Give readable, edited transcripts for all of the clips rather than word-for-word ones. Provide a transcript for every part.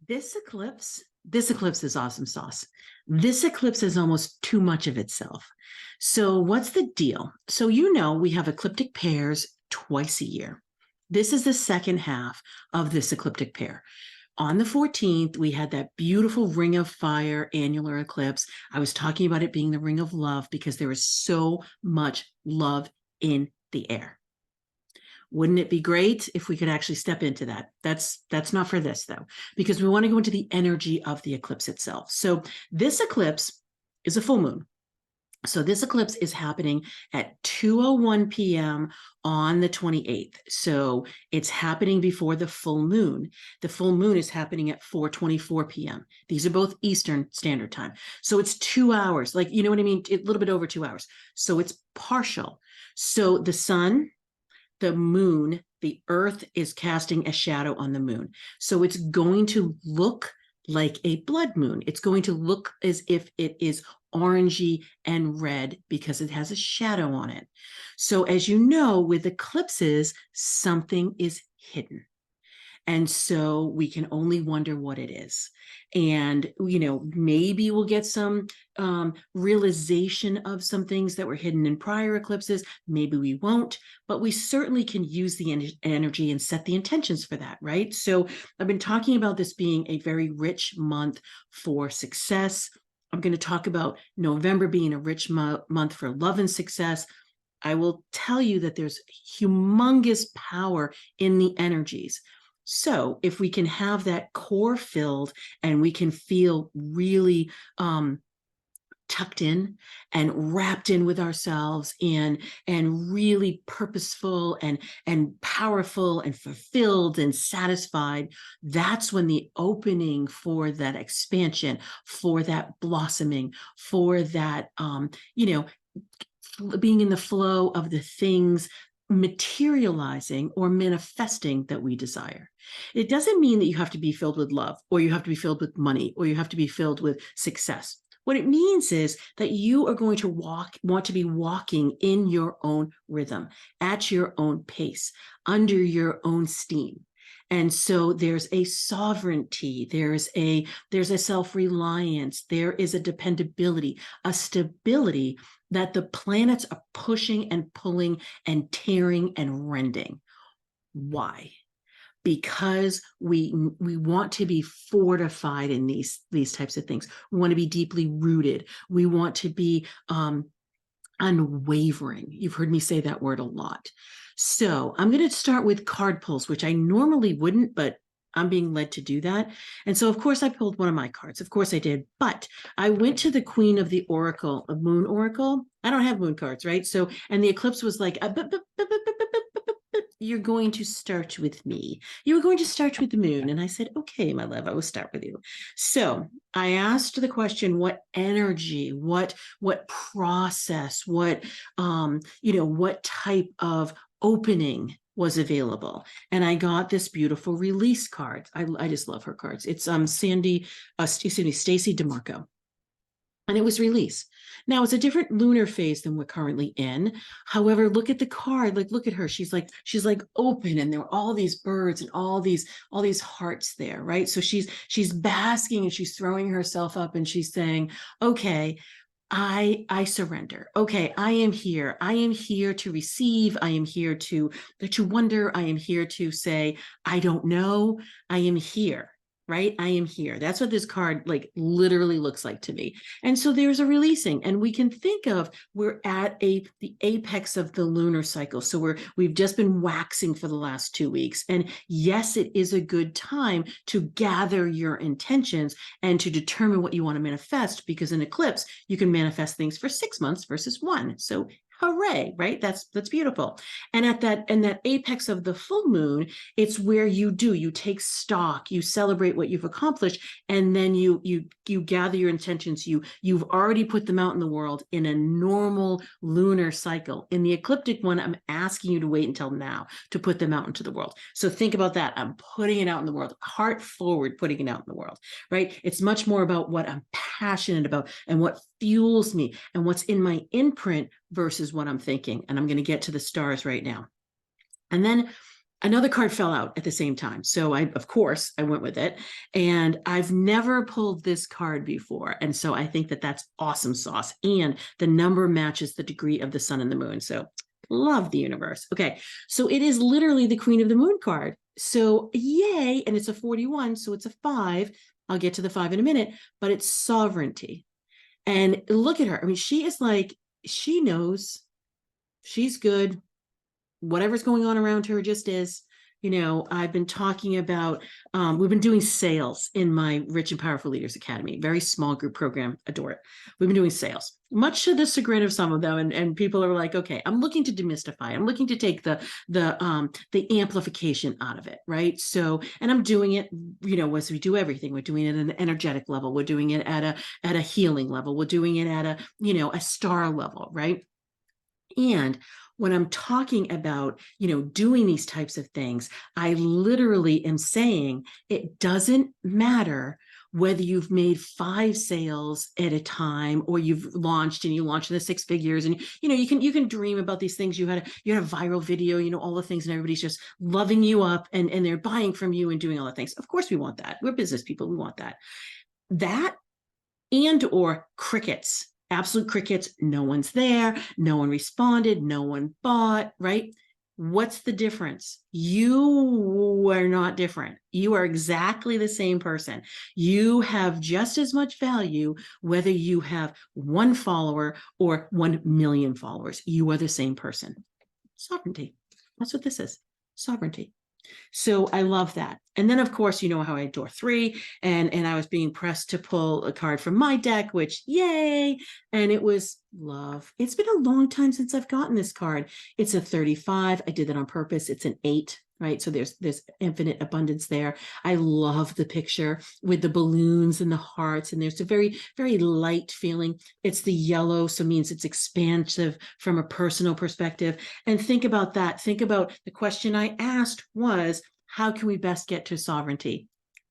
This eclipse is awesome sauce. This eclipse is almost too much of itself. So what's the deal? So we have ecliptic pairs twice a year. This is the second half of this ecliptic pair. On the 14th, we had that beautiful ring of fire annular eclipse. I was talking about it being the ring of love because there is so much love in the air. Wouldn't it be great if we could actually step into that? That's not for this though, because we want to go into the energy of the eclipse itself. So this eclipse is a full moon. So this eclipse is happening at 2:01 p.m. on the 28th. So it's happening before the full moon. The full moon is happening at 4:24 p.m. These are both Eastern Standard Time. So it's 2 hours, like, you know what I mean? A little bit over 2 hours. So it's partial. So the sun, the moon, the earth is casting a shadow on the moon. So it's going to look like a blood moon. It's going to look as if it is orangey and red because it has a shadow on it. So as you know, with eclipses, something is hidden. And so we can only wonder what it is. And, maybe we'll get some realization of some things that were hidden in prior eclipses. Maybe we won't, but we certainly can use the energy and set the intentions for that, right? So I've been talking about this being a very rich month for success. I'm going to talk about November being a rich month for love and success. I will tell you that there's humongous power in the energies. So if we can have that core filled and we can feel really tucked in and wrapped in with ourselves and really purposeful and powerful and fulfilled and satisfied, that's when the opening for that expansion, for that blossoming, for that being in the flow of the things materializing or manifesting that we desire. It doesn't mean that you have to be filled with love, or you have to be filled with money, or you have to be filled with success. What it means is that you are going to want to be walking in your own rhythm, at your own pace, under your own steam. And so there's a sovereignty, there's a self-reliance, there is a dependability, a stability that the planets are pushing and pulling and tearing and rending. Why? Because we want to be fortified in these types of things. We want to be deeply rooted. We want to be unwavering. You've heard me say that word a lot. So I'm going to start with card pulls, which I normally wouldn't, but I'm being led to do that. And so, of course, I pulled one of my cards. Of course I did. But I went to the Queen of the Oracle, a Moon Oracle. I don't have moon cards, right? So, and the eclipse was like, you're going to start with me. You were going to start with the moon. And I said, okay, my love, I will start with you. So I asked the question, what energy, what process, what type of opening was available. And I got this beautiful release card. I just love her cards. It's Stacey DeMarco. And it was release. Now it's a different lunar phase than we're currently in. However, look at the card. Like, look at her. She's like open, and there are all these birds and all these hearts there, right? So she's basking and she's throwing herself up and she's saying, okay, I surrender. Okay, I am here. I am here to receive. I am here to wonder. I am here to say, I don't know. I am here. Right? I am here. That's what this card like literally looks like to me. And so there's a releasing, and we can think of we're at the apex of the lunar cycle. So we've just been waxing for the last 2 weeks. And yes, it is a good time to gather your intentions and to determine what you want to manifest, because in eclipse, you can manifest things for 6 months versus 1. So hooray, right? That's beautiful. And at that apex of the full moon, it's where you take stock, you celebrate what you've accomplished, and then you gather your intentions. You've already put them out in the world in a normal lunar cycle. In the ecliptic one, I'm asking you to wait until now to put them out into the world. So think about that. I'm putting it out in the world, heart forward, putting it out in the world, right? It's much more about what I'm passionate about and what fuels me and what's in my imprint versus what I'm thinking. And I'm going to get to the stars right now. And then another card fell out at the same time. So of course, I went with it. And I've never pulled this card before. And so I think that that's awesome sauce. And the number matches the degree of the sun and the moon. So love the universe. Okay. So it is literally the Queen of the Moon card. So yay. And it's a 41. So it's a 5. I'll get to the 5 in a minute, but it's sovereignty. And look at her. I mean, she is like, she knows she's good. Whatever's going on around her just is. I've been talking about, we've been doing sales in my Rich and Powerful Leaders Academy, very small group program, adore it. We've been doing sales, much to the chagrin of some of them. And people are like, okay, I'm looking to demystify. I'm looking to take the amplification out of it, right? So, and I'm doing it, as we do everything, we're doing it at an energetic level. We're doing it at a healing level. We're doing it at a star level, right? And when I'm talking about, doing these types of things, I literally am saying it doesn't matter whether you've made 5 sales at a time or you've launched in the 6 figures, and you can dream about these things. You had a viral video, all the things, and everybody's just loving you up and they're buying from you and doing all the things. Of course we want that. We're business people. We want that. And or crickets. Absolute crickets. No one's there. No one responded. No one bought, right? What's the difference? You are not different. You are exactly the same person. You have just as much value, whether you have 1 follower or 1 million followers. You are the same person. Sovereignty. That's what this is. Sovereignty. So I love that. And then, of course, you know how I adore 3, and I was being pressed to pull a card from my deck, which yay. And it was love. It's been a long time since I've gotten this card. It's a 35. I did that on purpose. It's an 8, right? So there's infinite abundance there. I love the picture with the balloons and the hearts. And there's a very, very light feeling. It's the yellow. So it means it's expansive from a personal perspective. And think about that. Think about the question I asked was, how can we best get to sovereignty?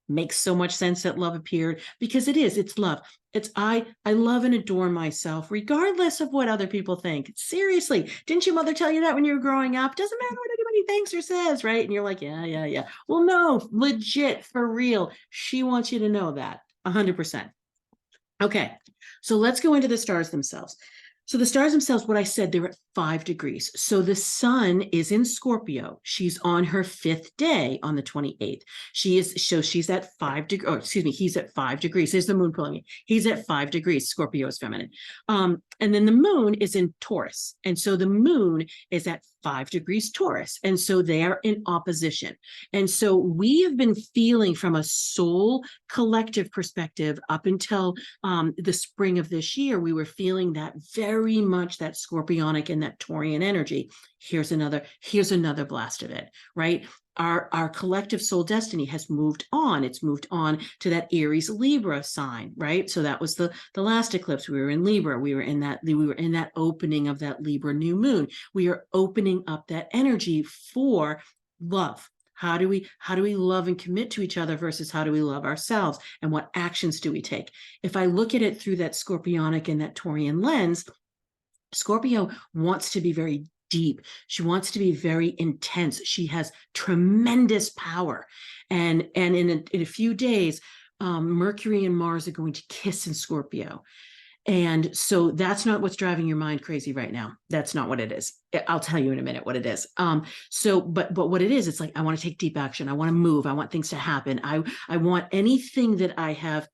Makes so much sense that love appeared, because it's love. It's I love and adore myself regardless of what other people think. Seriously, didn't your mother tell you that when you were growing up? Doesn't matter what anybody thinks or says, right? And you're like, yeah. Well, no, legit, for real. She wants you to know that 100%. Okay, so let's go into the stars themselves. So the stars themselves, what I said, they're at 5 degrees. So the sun is in Scorpio. She's on her 5th day on the 28th. She's at 5 degrees. Oh, excuse me, he's at 5 degrees. There's the moon pulling me. He's at 5 degrees. Scorpio is feminine. And then the moon is in Taurus. And so the moon is at 5 degrees Taurus. And so they are in opposition. And so we have been feeling from a soul collective perspective up until the spring of this year, we were feeling that very much, that Scorpionic and that Taurian energy. Here's another blast of it, right? Our collective soul destiny has moved on. It's moved on to that Aries Libra sign, right? So that was the last eclipse. We were in Libra. We were in that opening of that Libra new moon. We are opening up that energy for love. How do we love and commit to each other versus how do we love ourselves? And what actions do we take? If I look at it through that Scorpionic and that Taurian lens, Scorpio wants to be very deep. She wants to be very intense. She has tremendous power. And in a few days, Mercury and Mars are going to kiss in Scorpio. And so that's not what's driving your mind crazy right now. That's not what it is. I'll tell you in a minute what it is. But what it is, it's like, I want to take deep action. I want to move. I want things to happen. I want anything that I have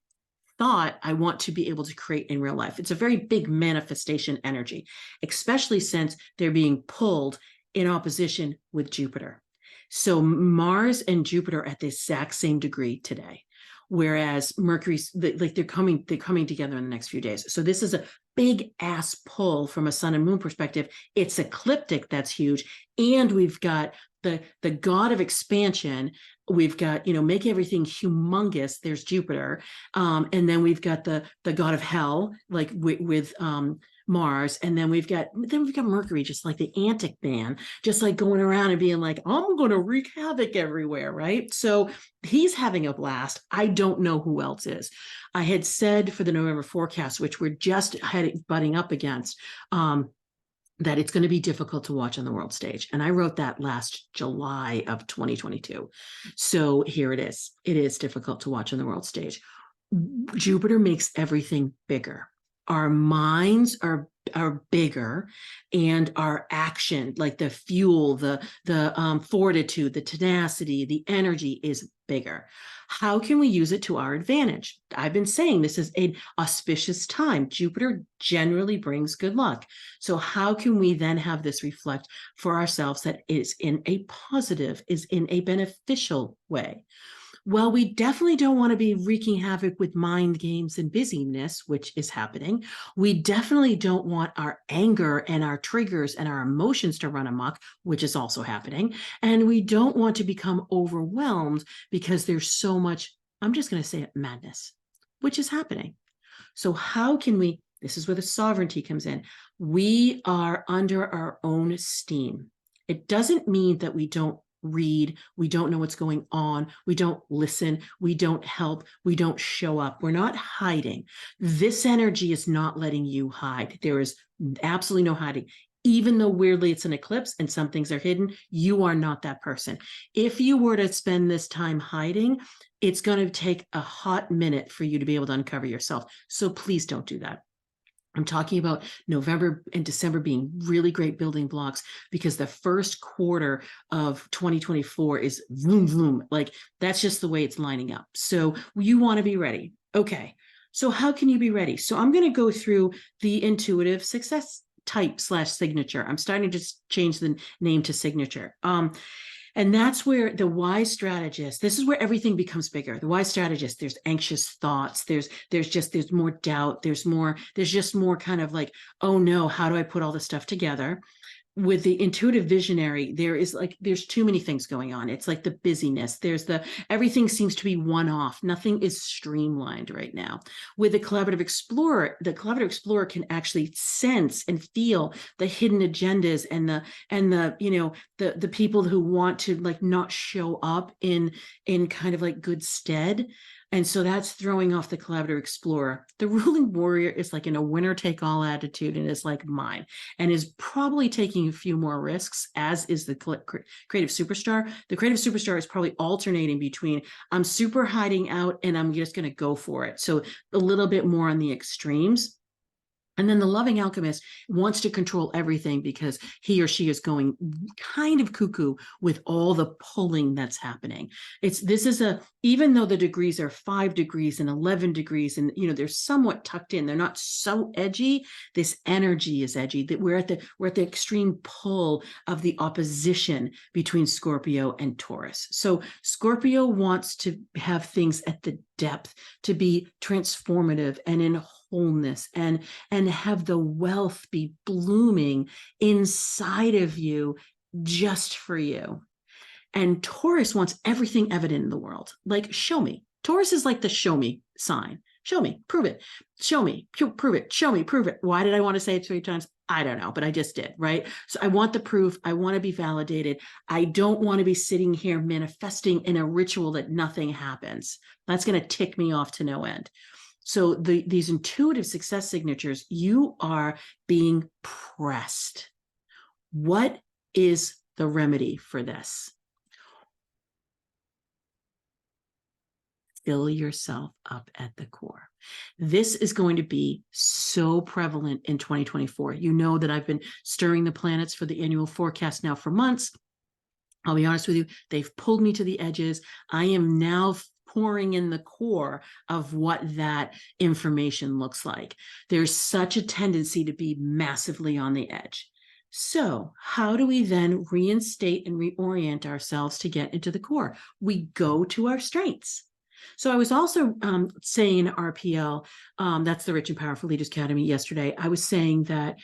thought I want to be able to create in real life. It's a very big manifestation energy, especially since they're being pulled in opposition with Jupiter. So Mars and Jupiter are at the exact same degree today. Whereas Mercury's they're coming together in the next few days. So this is a big ass pull from a sun and moon perspective. It's ecliptic, that's huge. And we've got the god of expansion. We've got, make everything humongous. There's Jupiter. And then we've got the god of hell, like with Mars. And then we've got Mercury, just like the antic man, just like going around and being like, I'm going to wreak havoc everywhere, right? So he's having a blast. I don't know who else is. I had said for the November forecast, which we're just butting up against, that it's going to be difficult to watch on the world stage. And I wrote that last July of 2022. So here it is. It is difficult to watch on the world stage. Jupiter makes everything bigger. Our minds are bigger, and our action, like the fuel, the fortitude, the tenacity, the energy is bigger. How can we use it to our advantage? I've been saying this is an auspicious time. Jupiter generally brings good luck. So how can we then have this reflect for ourselves that is in a positive, is in a beneficial way? Well, we definitely don't want to be wreaking havoc with mind games and busyness, which is happening. We definitely don't want our anger and our triggers and our emotions to run amok, which is also happening. And we don't want to become overwhelmed because there's so much, I'm just going to say it, madness, which is happening. So how can we, this is where the sovereignty comes in. We are under our own steam. It doesn't mean that we don't read, we don't know what's going on, we don't listen, we don't help, we don't show up. We're not hiding. This energy is not letting you hide. There is absolutely no hiding. Even though weirdly it's an eclipse and some things are hidden, you are not that person. If you were to spend this time hiding, it's going to take a hot minute for you to be able to uncover yourself. So please don't do that. I'm talking about November and December being really great building blocks, because the first quarter of 2024 is vroom, vroom. Like that's just the way it's lining up. So you want to be ready. Okay. So how can you be ready? So I'm going to go through the intuitive success type / signature. I'm starting to just change the name to signature. And that's where the wise strategist, this is where everything becomes bigger. The wise strategist, there's anxious thoughts, there's more doubt, there's just more kind of like, oh no, how do I put all this stuff together? With the intuitive visionary, there's too many things going on. It's like the busyness. Everything seems to be one off. Nothing is streamlined right now. With the collaborative explorer can actually sense and feel the hidden agendas and the people who want to like not show up in kind of like good stead. And so that's throwing off the collaborative explorer. The ruling warrior is like in a winner take all attitude and is like mine, and is probably taking a few more risks, as is the creative superstar. The creative superstar is probably alternating between I'm super hiding out and I'm just going to go for it. So a little bit more on the extremes. And then the loving alchemist wants to control everything because he or she is going kind of cuckoo with all the pulling that's happening. Even though the degrees are 5 degrees and 11 degrees, and they're somewhat tucked in, they're not so edgy. This energy is edgy. That we're at the extreme pull of the opposition between Scorpio and Taurus. So Scorpio wants to have things at the depth, to be transformative and in wholeness, and have the wealth be blooming inside of you just for you. And Taurus wants everything evident in the world. Like, show me. Taurus is like the show me sign. Show me, prove it. Show me, prove it. Show me, prove it. Why did I want to say it 3 times? I don't know, but I just did, right? So I want the proof. I want to be validated. I don't want to be sitting here manifesting in a ritual that nothing happens. That's going to tick me off to no end. So these intuitive success signatures, you are being pressed. What is the remedy for this? Fill yourself up at the core. This is going to be so prevalent in 2024. You know that I've been stirring the planets for the annual forecast now for months. I'll be honest with you, they've pulled me to the edges. I am now pouring in the core of what that information looks like. There's such a tendency to be massively on the edge. So how do we then reinstate and reorient ourselves to get into the core? We go to our strengths. So I was also saying in RPL, that's the Rich and Powerful Leaders Academy yesterday, I was saying that,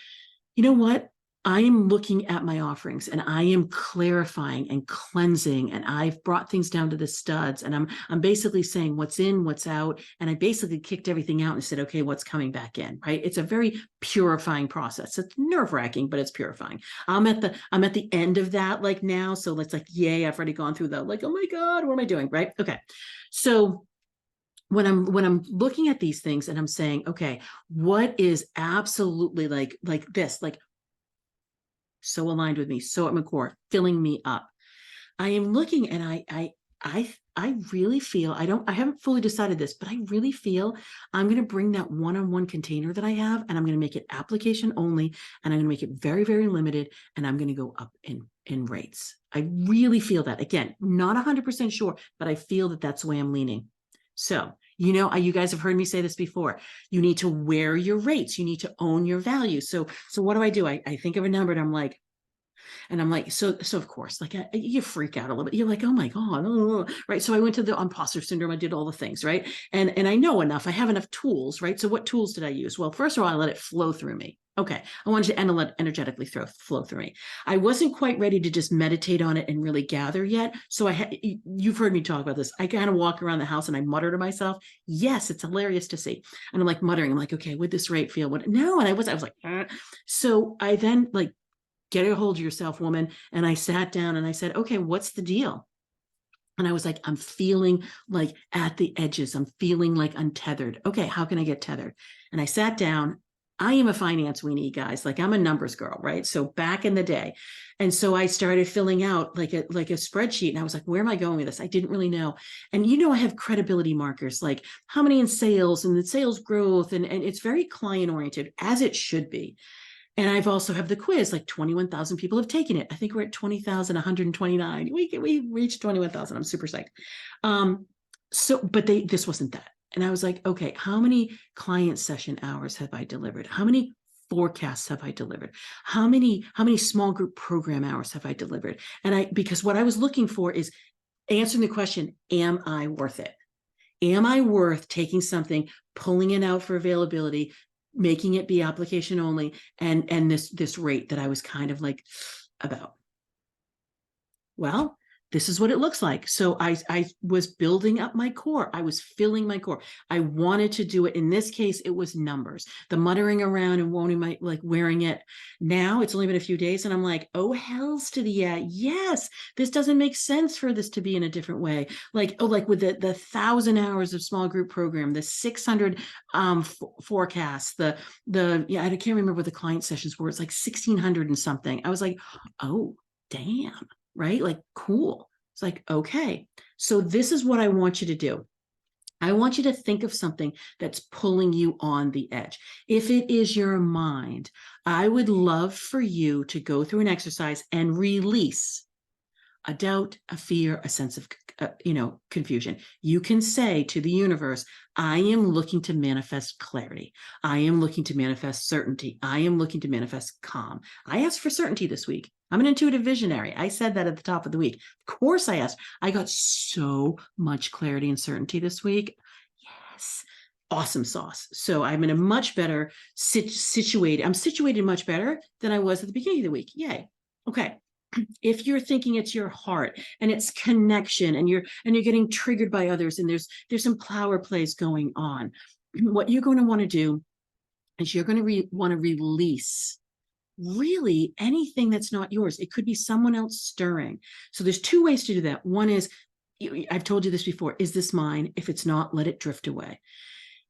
you know what? I am looking at my offerings and I am clarifying and cleansing, and I've brought things down to the studs, and I'm basically saying what's in, what's out, and I basically kicked everything out and said, okay, what's coming back in, right? It's a very purifying process. It's nerve-wracking, but it's purifying. I'm at the end of that like now, so it's like, yay, I've already gone through that, like, oh my God, what am I doing, right? Okay, so when I'm looking at these things and I'm saying, okay, what is absolutely like this, like so aligned with me, so at my core, filling me up. I am looking and I really feel, I haven't fully decided this, but I really feel I'm going to bring that one-on-one container that I have and I'm going to make it application only. And I'm going to make it very, very limited. And I'm going to go up in rates. I really feel that. Again, not 100% sure, but I feel that that's the way I'm leaning. So, you guys have heard me say this before. You need to wear your rates. You need to own your value. So what do? I think of a number and I'm like, so of course, like you freak out a little bit. You're like, oh my God, right? So I went to the imposter syndrome. I did all the things, right? And I know enough. I have enough tools, right? So what tools did I use? Well, first of all, I let it flow through me. Okay, I wanted to energetically flow through me. I wasn't quite ready to just meditate on it and really gather yet. So you've heard me talk about this. I kind of walk around the house and I mutter to myself. Yes, it's hilarious to see. And I'm like muttering. I'm like, okay, would this rate feel? No, and I was like, So I then like, get a hold of yourself, woman. And I sat down and I said, okay, what's the deal? And I was like, I'm feeling like at the edges. I'm feeling like untethered. Okay, how can I get tethered? And I sat down. I am a finance weenie, guys. Like I'm a numbers girl, right? So back in the day. And so I started filling out like a spreadsheet. And I was like, where am I going with this? I didn't really know. And I have credibility markers, like how many in sales and the sales growth. And it's very client oriented, as it should be. And I've also have the quiz, like 21,000 people have taken it. I think we're at 20,129. We reached 21,000. I'm super psyched. But this wasn't that. And I was like, okay, how many client session hours have I delivered? How many forecasts have I delivered? How many small group program hours have I delivered? And because what I was looking for is answering the question, am I worth it? Am I worth taking something, pulling it out for availability, making it be application only, and this rate that I was kind of like about? Well, this is what it looks like. So I was building up my core. I was filling my core. I wanted to do it. In this case, it was numbers, the muttering around and wearing it. Now it's only been a few days and I'm like, oh, hells to the yeah. Yes, this doesn't make sense for this to be in a different way. Like with the 1,000 hours of small group program, the 600 forecasts, I can't remember what the client sessions were. It's like 1,600 and something. I was like, oh, damn. Right? Like, cool. It's like, okay, so this is what I want you to do. I want you to think of something that's pulling you on the edge. If it is your mind, I would love for you to go through an exercise and release a doubt, a fear, a sense of confusion. You can say to the universe, I am looking to manifest clarity. I am looking to manifest certainty. I am looking to manifest calm. I asked for certainty this week. I'm an intuitive visionary. I said that at the top of the week. Of course I asked. I got so much clarity and certainty this week. Yes. Awesome sauce. So I'm in a much better situated. I'm situated much better than I was at the beginning of the week. Yay. Okay. If you're thinking it's your heart and it's connection and you're getting triggered by others and there's some power plays going on, what you're going to want to do is you're going to want to release really anything that's not yours. It could be someone else stirring. So there's two ways to do that. One is, I've told you this before, is this mine? If it's not, let it drift away.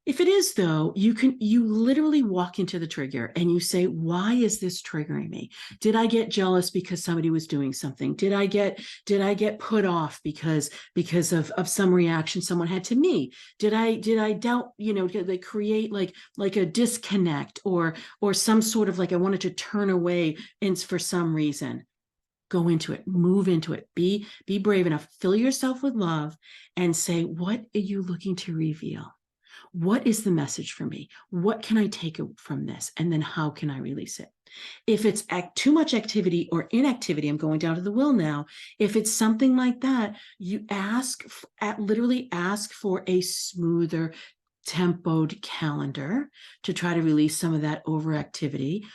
If it is, though, you literally walk into the trigger and you say, why is this triggering me? Did I get jealous because somebody was doing something? Did I get put off because of some reaction someone had to me? Did I doubt, did they create like a disconnect or some sort of like I wanted to turn away for some reason? Go into it, move into it, be brave enough, fill yourself with love and say, what are you looking to reveal? What is the message for me? What can I take from this? And then how can I release it? If it's too much activity or inactivity, I'm going down to the will now. If it's something like that, you literally ask for a smoother tempoed calendar to try to release some of that overactivity.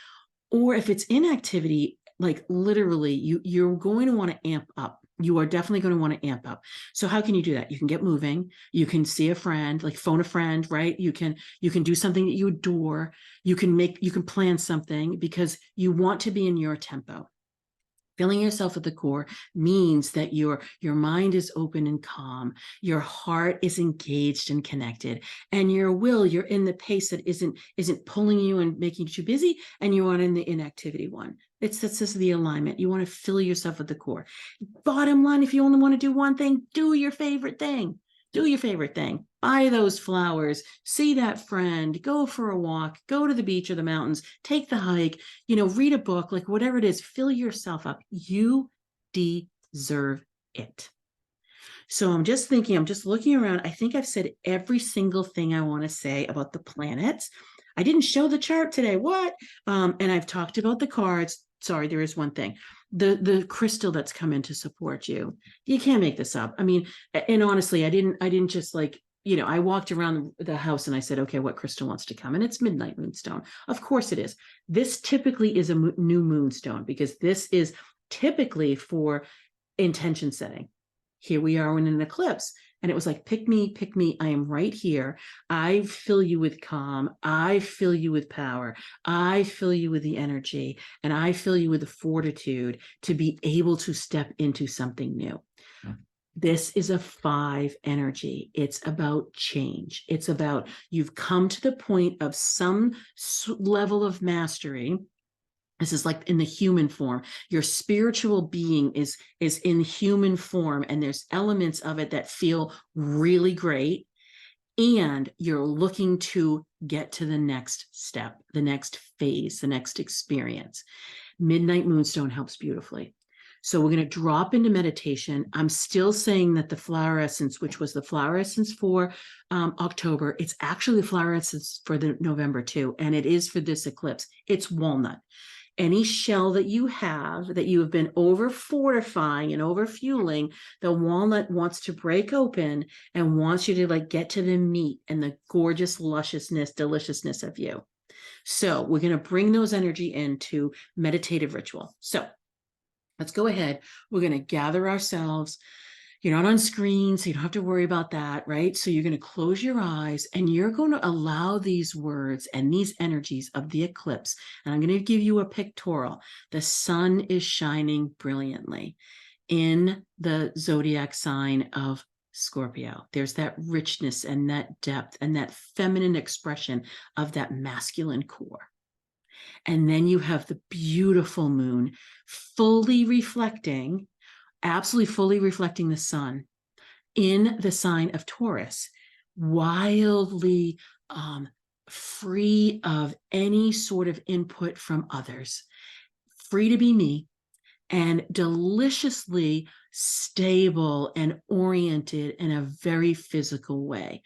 Or if it's inactivity, like literally you're going to want to amp up. You are definitely going to want to amp up. So how can you do that? You can get moving. You can see a friend, like phone a friend, right? You can do something that you adore. You can plan something because you want to be in your tempo. Filling yourself at the core means that your mind is open and calm. Your heart is engaged and connected, and your will, you're in the pace that isn't pulling you and making you too busy, and you are in the inactivity one. This is the alignment. You want to fill yourself with the core. Bottom line, if you only want to do one thing, do your favorite thing. Do your favorite thing. Buy those flowers, see that friend, go for a walk, go to the beach or the mountains, take the hike, read a book, like whatever it is, fill yourself up. You deserve it. So I'm just looking around. I think I've said every single thing I want to say about the planets. I didn't show the chart today. What? And I've talked about the cards. Sorry, there is one thing. The crystal that's come in to support you. You can't make this up. I mean, and honestly, I didn't just like, I walked around the house and I said, okay, what crystal wants to come? And it's Midnight Moonstone. Of course it is. This typically is a new moonstone because this is typically for intention setting. Here we are in an eclipse. And it was like, pick me. I am right here. I fill you with calm. I fill you with power. I fill you with the energy. And I fill you with the fortitude to be able to step into something new. This is a 5 energy. It's about change. It's about you've come to the point of some level of mastery. This is like in the human form. Your spiritual being is in human form, and there's elements of it that feel really great. And you're looking to get to the next step, the next phase, the next experience. Midnight Moonstone helps beautifully. So we're going to drop into meditation. I'm still saying that the flower essence, which was the flower essence for October, it's actually the flower essence for the November too. And it is for this eclipse. It's walnut. Any shell that you have been over fortifying and over fueling, the walnut wants to break open and wants you to like get to the meat and the gorgeous lusciousness, deliciousness of you. So we're going to bring those energy into meditative ritual. So let's go ahead. We're going to gather ourselves. You're not on screen, so you don't have to worry about that, right? So you're going to close your eyes and you're going to allow these words and these energies of the eclipse. And I'm going to give you a pictorial. The sun is shining brilliantly in the zodiac sign of Scorpio. There's that richness and that depth and that feminine expression of that masculine core. And then you have the beautiful moon absolutely fully reflecting the sun in the sign of Taurus, wildly free of any sort of input from others, free to be me, and deliciously stable and oriented in a very physical way.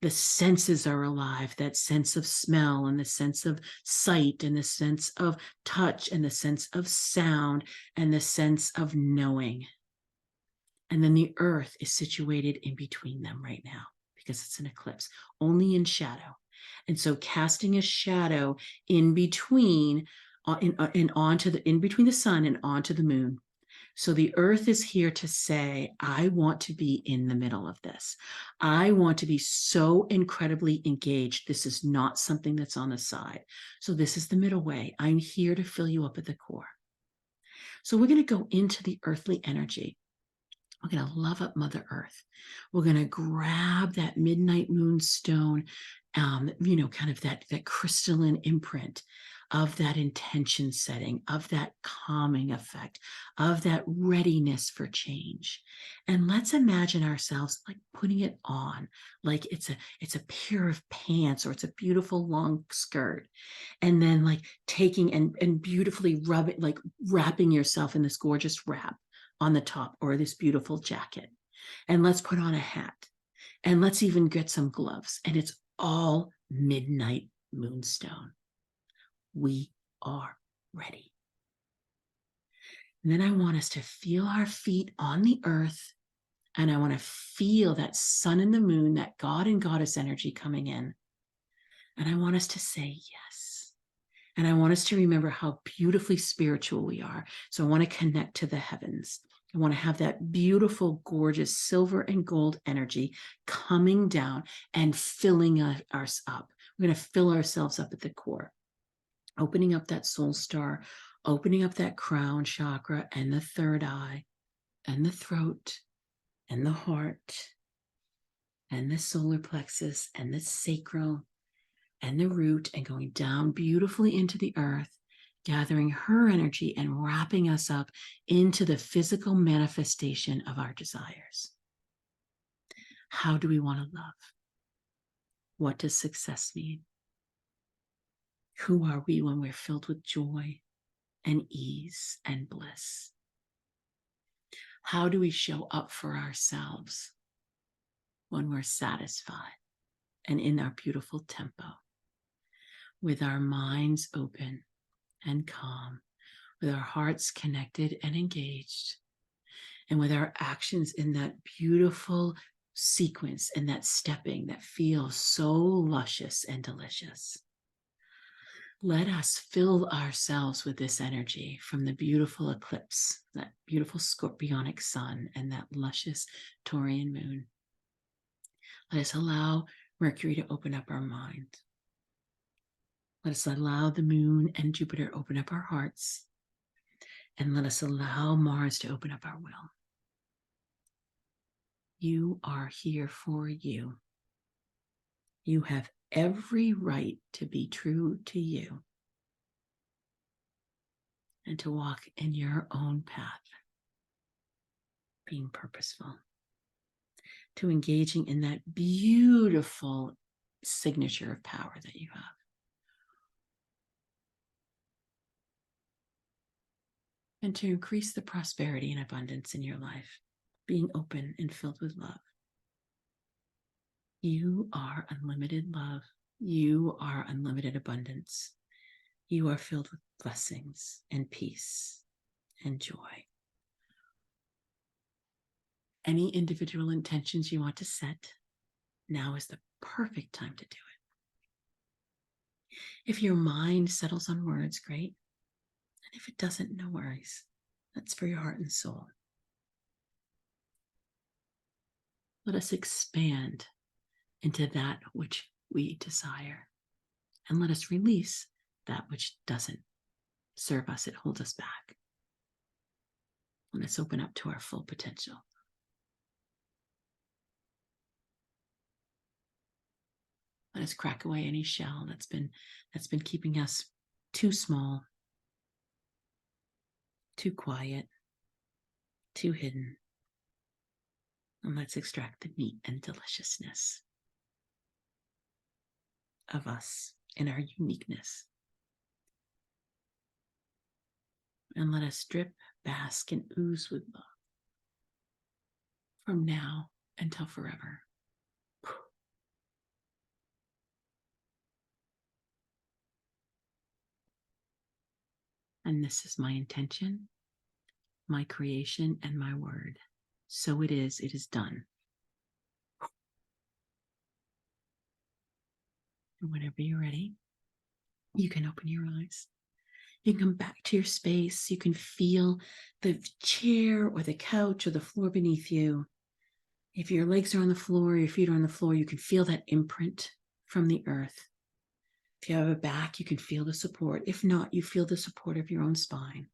The senses are alive, that sense of smell and the sense of sight and the sense of touch and the sense of sound and the sense of knowing. And then the earth is situated in between them right now because it's an eclipse, only in shadow. And so casting a shadow in between in between the sun and onto the moon. So the earth is here to say, I want to be in the middle of this. I want to be so incredibly engaged. This is not something that's on the side. So this is the middle way. I'm here to fill you up at the core. So we're going to go into the earthly energy. We're going to love up Mother Earth. We're going to grab that midnight moonstone, kind of that crystalline imprint of that intention setting, of that calming effect, of that readiness for change. And let's imagine ourselves like putting it on, like it's a pair of pants or it's a beautiful long skirt. And then like taking and beautifully wrapping yourself in this gorgeous wrap on the top or this beautiful jacket. And let's put on a hat and let's even get some gloves. And it's all midnight moonstone. We are ready. And then I want us to feel our feet on the earth. And I want to feel that sun and the moon, that God and goddess energy coming in. And I want us to say yes. And I want us to remember how beautifully spiritual we are. So I want to connect to the heavens. I want to have that beautiful, gorgeous silver and gold energy coming down and filling us up. We're going to fill ourselves up at the core, opening up that soul star, opening up that crown chakra and the third eye and the throat and the heart and the solar plexus and the sacral and the root, and going down beautifully into the earth gathering her energy and wrapping us up into the physical manifestation of our desires. How do we want to love? What does success mean? Who are we when we're filled with joy and ease and bliss? How do we show up for ourselves when we're satisfied and in our beautiful tempo, with our minds open and calm, with our hearts connected and engaged, and with our actions in that beautiful sequence and that stepping that feels so luscious and delicious? Let us fill ourselves with this energy from the beautiful eclipse, that beautiful scorpionic sun, and that luscious Taurian moon. Let us allow Mercury to open up our mind. Let us allow the moon and Jupiter open up our hearts. And let us allow Mars to open up our will. You are here for you. You have every right to be true to you and to walk in your own path, being purposeful, to engaging in that beautiful signature of power that you have. And to increase the prosperity and abundance in your life, being open and filled with love. You are unlimited love. You are unlimited abundance. You are filled with blessings and peace and joy. Any individual intentions you want to set, now is the perfect time to do it. If your mind settles on words, great. And if it doesn't, no worries. That's for your heart and soul. Let us expand into that which we desire. And let us release that which doesn't serve us. It holds us back. Let us open up to our full potential. Let us crack away any shell that's been keeping us too small, too quiet, too hidden. And let's extract the meat and deliciousness of us in our uniqueness. And let us drip, bask, and ooze with love from now until forever. And this is my intention, my creation, and my word. So it is done. And whenever you're ready, you can open your eyes. You can come back to your space. You can feel the chair or the couch or the floor beneath you. If your legs are on the floor, your feet are on the floor, you can feel that imprint from the earth. If you have a back, you can feel the support. If not, you feel the support of your own spine.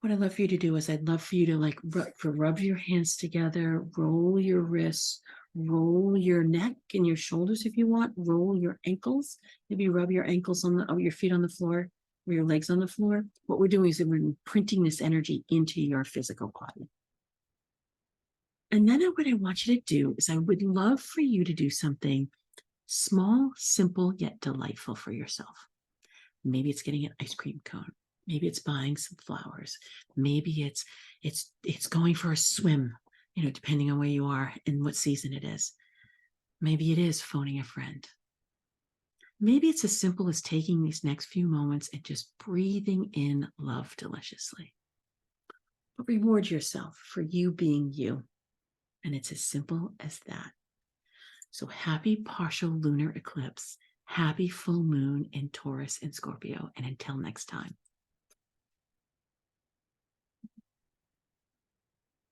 What I'd love for you to do is I'd love for you to rub your hands together, roll your wrists, roll your neck and your shoulders if you want, roll your ankles. Maybe rub your ankles your feet on the floor or your legs on the floor. What we're doing is we're imprinting this energy into your physical body. And then what I want you to do is I would love for you to do something small, simple, yet delightful for yourself. Maybe it's getting an ice cream cone. Maybe it's buying some flowers. Maybe it's going for a swim, depending on where you are and what season it is. Maybe it is phoning a friend. Maybe it's as simple as taking these next few moments and just breathing in love deliciously. But reward yourself for you being you. And it's as simple as that. So happy partial lunar eclipse. Happy full moon in Taurus and Scorpio. And until next time.